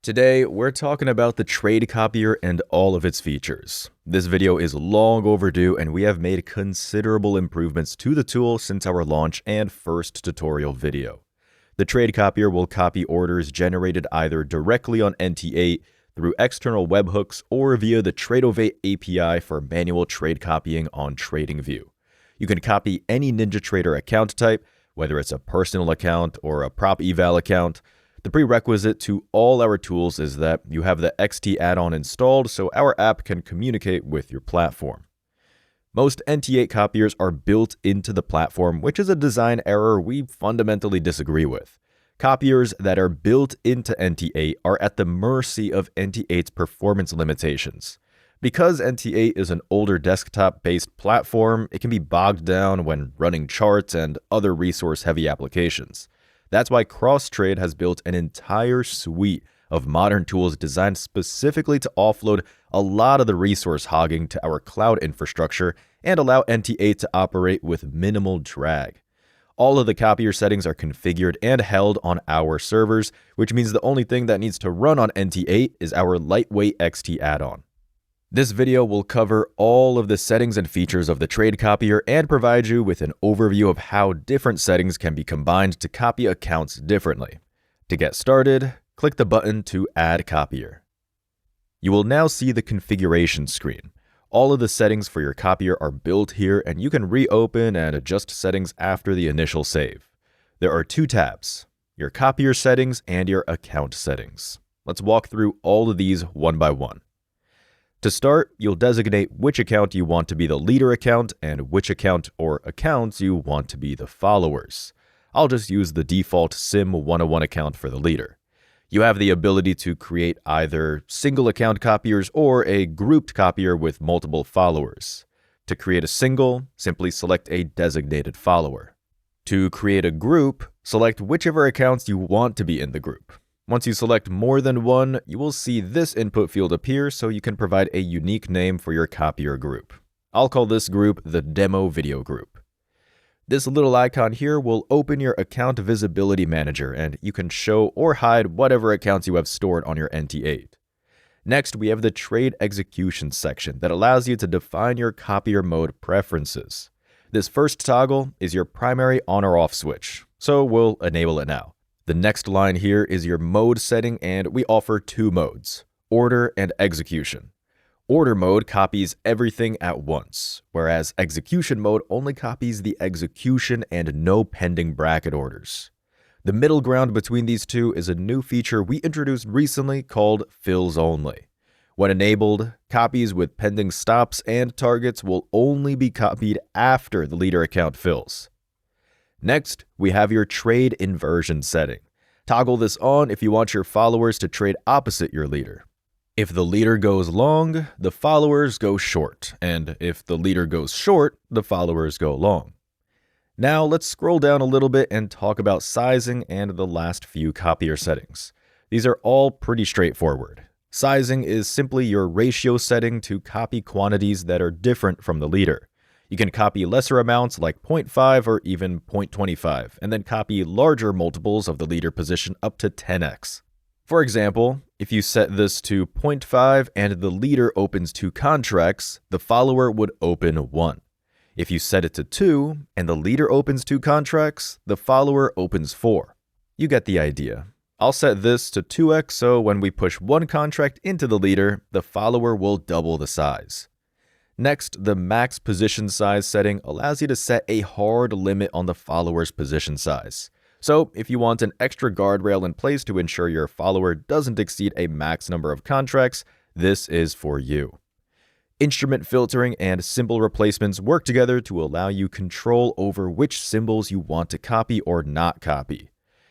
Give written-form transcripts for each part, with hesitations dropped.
Today, we're talking about the Trade Copier and all of its features. This video is long overdue and we have made considerable improvements to the tool since our launch and first tutorial video. The Trade Copier will copy orders generated either directly on NT8 through external webhooks or via the TradeOvate API for manual trade copying on TradingView. You can copy any NinjaTrader account type, whether it's a personal account or a prop eval account. The prerequisite to all our tools is that you have the XT add-on installed so our app can communicate with your platform. Most NT8 copiers are built into the platform, which is a design error we fundamentally disagree with. Copiers that are built into NT8 are at the mercy of NT8's performance limitations. Because NT8 is an older desktop-based platform, it can be bogged down when running charts and other resource-heavy applications. That's why CrossTrade has built an entire suite of modern tools designed specifically to offload a lot of the resource hogging to our cloud infrastructure and allow NT8 to operate with minimal drag. All of the copier settings are configured and held on our servers, which means the only thing that needs to run on NT8 is our lightweight XT add-on. This video will cover all of the settings and features of the Trade Copier and provide you with an overview of how different settings can be combined to copy accounts differently. To get started, click the button to Add Copier. You will now see the configuration screen. All of the settings for your copier are built here, and you can reopen and adjust settings after the initial save. There are two tabs, your copier settings and your account settings. Let's walk through all of these one by one. To start, you'll designate which account you want to be the leader account and which account or accounts you want to be the followers. I'll just use the default Sim 101 account for the leader. You have the ability to create either single account copiers or a grouped copier with multiple followers. To create a single, simply select a designated follower. To create a group, select whichever accounts you want to be in the group. Once you select more than one, you will see this input field appear so you can provide a unique name for your copier group. I'll call this group the Demo Video Group. This little icon here will open your Account Visibility Manager, and you can show or hide whatever accounts you have stored on your NT8. Next, we have the Trade Execution section that allows you to define your copier mode preferences. This first toggle is your primary on or off switch, so we'll enable it now. The next line here is your mode setting, and we offer two modes, order and execution. Order mode copies everything at once, whereas execution mode only copies the execution and no pending bracket orders. The middle ground between these two is a new feature we introduced recently called fills only. When enabled, copies with pending stops and targets will only be copied after the leader account fills. Next, we have your trade inversion setting. Toggle this on if you want your followers to trade opposite your leader. If the leader goes long, the followers go short, and if the leader goes short, the followers go long. Now let's scroll down a little bit and talk about sizing and the last few copier settings. These are all pretty straightforward. Sizing is simply your ratio setting to copy quantities that are different from the leader. You can copy lesser amounts like 0.5 or even 0.25, and then copy larger multiples of the leader position up to 10x. For example, if you set this to 0.5 and the leader opens 2 contracts, the follower would open 1. If you set it to 2 and the leader opens 2 contracts, the follower opens 4. You get the idea. I'll set this to 2x so when we push 1 contract into the leader, the follower will double the size. Next, the max position size setting allows you to set a hard limit on the follower's position size. So, if you want an extra guardrail in place to ensure your follower doesn't exceed a max number of contracts, this is for you. Instrument filtering and symbol replacements work together to allow you control over which symbols you want to copy or not copy.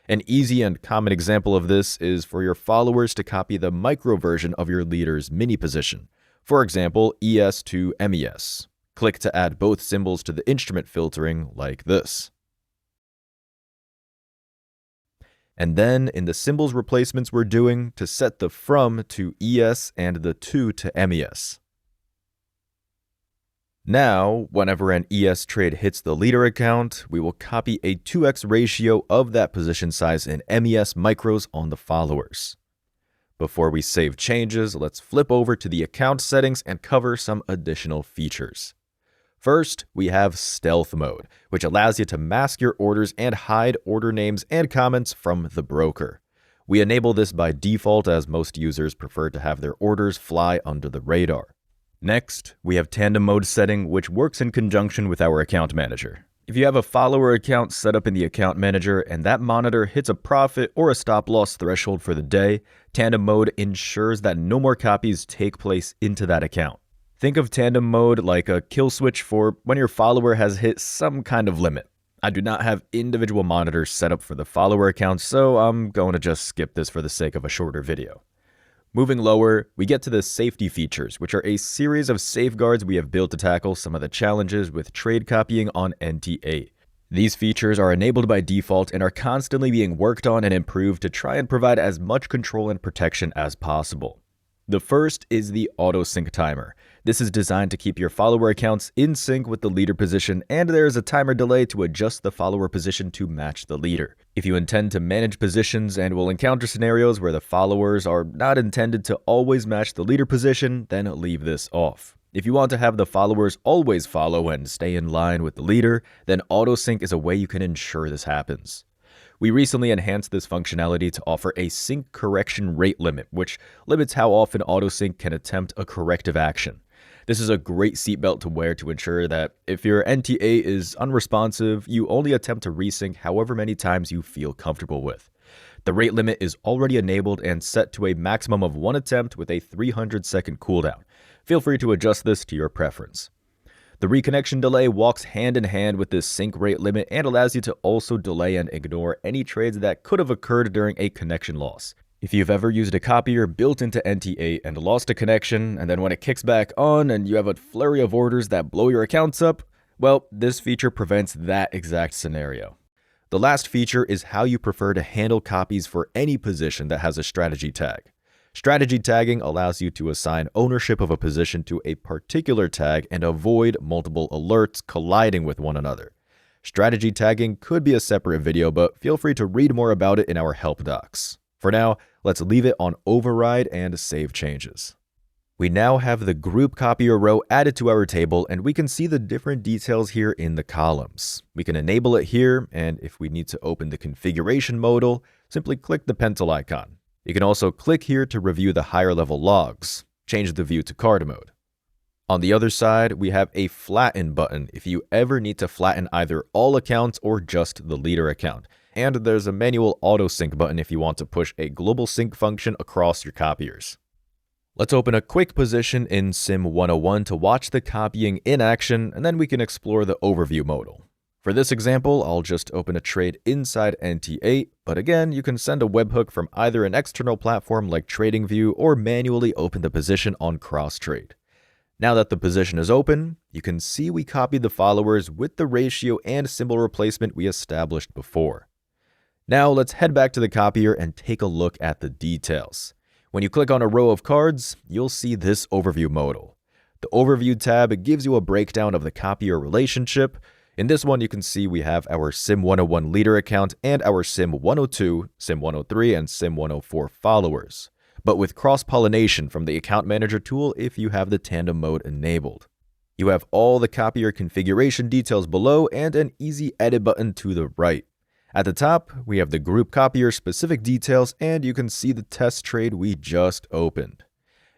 An easy and common example of this is for your followers to copy the micro version of your leader's mini position. For example, ES to MES. Click to add both symbols to the instrument filtering like this. And then in the symbols replacements we're doing to set the from to ES and the to MES. Now, whenever an ES trade hits the leader account, we will copy a 2x ratio of that position size in MES micros on the followers. Before we save changes, let's flip over to the account settings and cover some additional features. First, we have Stealth Mode, which allows you to mask your orders and hide order names and comments from the broker. We enable this by default as most users prefer to have their orders fly under the radar. Next, we have Tandem Mode setting, which works in conjunction with our account manager. If you have a follower account set up in the account manager and that monitor hits a profit or a stop loss threshold for the day, Tandem Mode ensures that no more copies take place into that account. Think of Tandem Mode like a kill switch for when your follower has hit some kind of limit. I do not have individual monitors set up for the follower accounts, so I'm going to just skip this for the sake of a shorter video. Moving lower, we get to the safety features, which are a series of safeguards we have built to tackle some of the challenges with trade copying on NT8. These features are enabled by default and are constantly being worked on and improved to try and provide as much control and protection as possible. The first is the auto sync timer. This is designed to keep your follower accounts in sync with the leader position, and there is a timer delay to adjust the follower position to match the leader. If you intend to manage positions and will encounter scenarios where the followers are not intended to always match the leader position, then leave this off. If you want to have the followers always follow and stay in line with the leader, then auto sync is a way you can ensure this happens. We recently enhanced this functionality to offer a sync correction rate limit, which limits how often autosync can attempt a corrective action. This is a great seatbelt to wear to ensure that if your NTA is unresponsive, you only attempt to resync however many times you feel comfortable with. The rate limit is already enabled and set to a maximum of 1 attempt with a 300-second cooldown. Feel free to adjust this to your preference. The reconnection delay walks hand in hand with this sync rate limit and allows you to also delay and ignore any trades that could have occurred during a connection loss. If you've ever used a copier built into NT8 and lost a connection, and then when it kicks back on and you have a flurry of orders that blow your accounts up, well, this feature prevents that exact scenario. The last feature is how you prefer to handle copies for any position that has a strategy tag. Strategy tagging allows you to assign ownership of a position to a particular tag and avoid multiple alerts colliding with one another. Strategy tagging could be a separate video, but feel free to read more about it in our help docs. For now, let's leave it on override and save changes. We now have the group copier row added to our table, and we can see the different details here in the columns. We can enable it here, and if we need to open the configuration modal, simply click the pencil icon. You can also click here to review the higher level logs. Change the view to card mode. On the other side, we have a flatten button if you ever need to flatten either all accounts or just the leader account. And there's a manual auto sync button if you want to push a global sync function across your copiers. Let's open a quick position in Sim 101 to watch the copying in action, and then we can explore the overview modal. For this example, I'll just open a trade inside NT8, but again, you can send a webhook from either an external platform like TradingView or manually open the position on CrossTrade. Now that the position is open, you can see we copied the followers with the ratio and symbol replacement we established before. Now let's head back to the copier and take a look at the details. When you click on a row of cards, you'll see this overview modal. The overview tab gives you a breakdown of the copier relationship. In this one, you can see we have our Sim 101 leader account and our Sim 102, Sim 103, and Sim 104 followers, but with cross-pollination from the account manager tool if you have the Tandem Mode enabled. You have all the copier configuration details below and an easy edit button to the right. At the top, we have the group copier specific details, and you can see the test trade we just opened.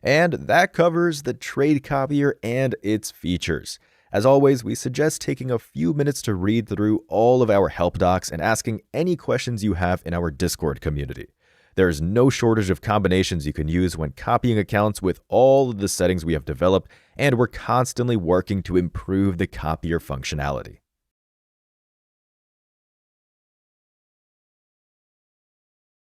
And that covers the trade copier and its features. As always, we suggest taking a few minutes to read through all of our help docs and asking any questions you have in our Discord community. There is no shortage of combinations you can use when copying accounts with all of the settings we have developed, and we're constantly working to improve the copier functionality.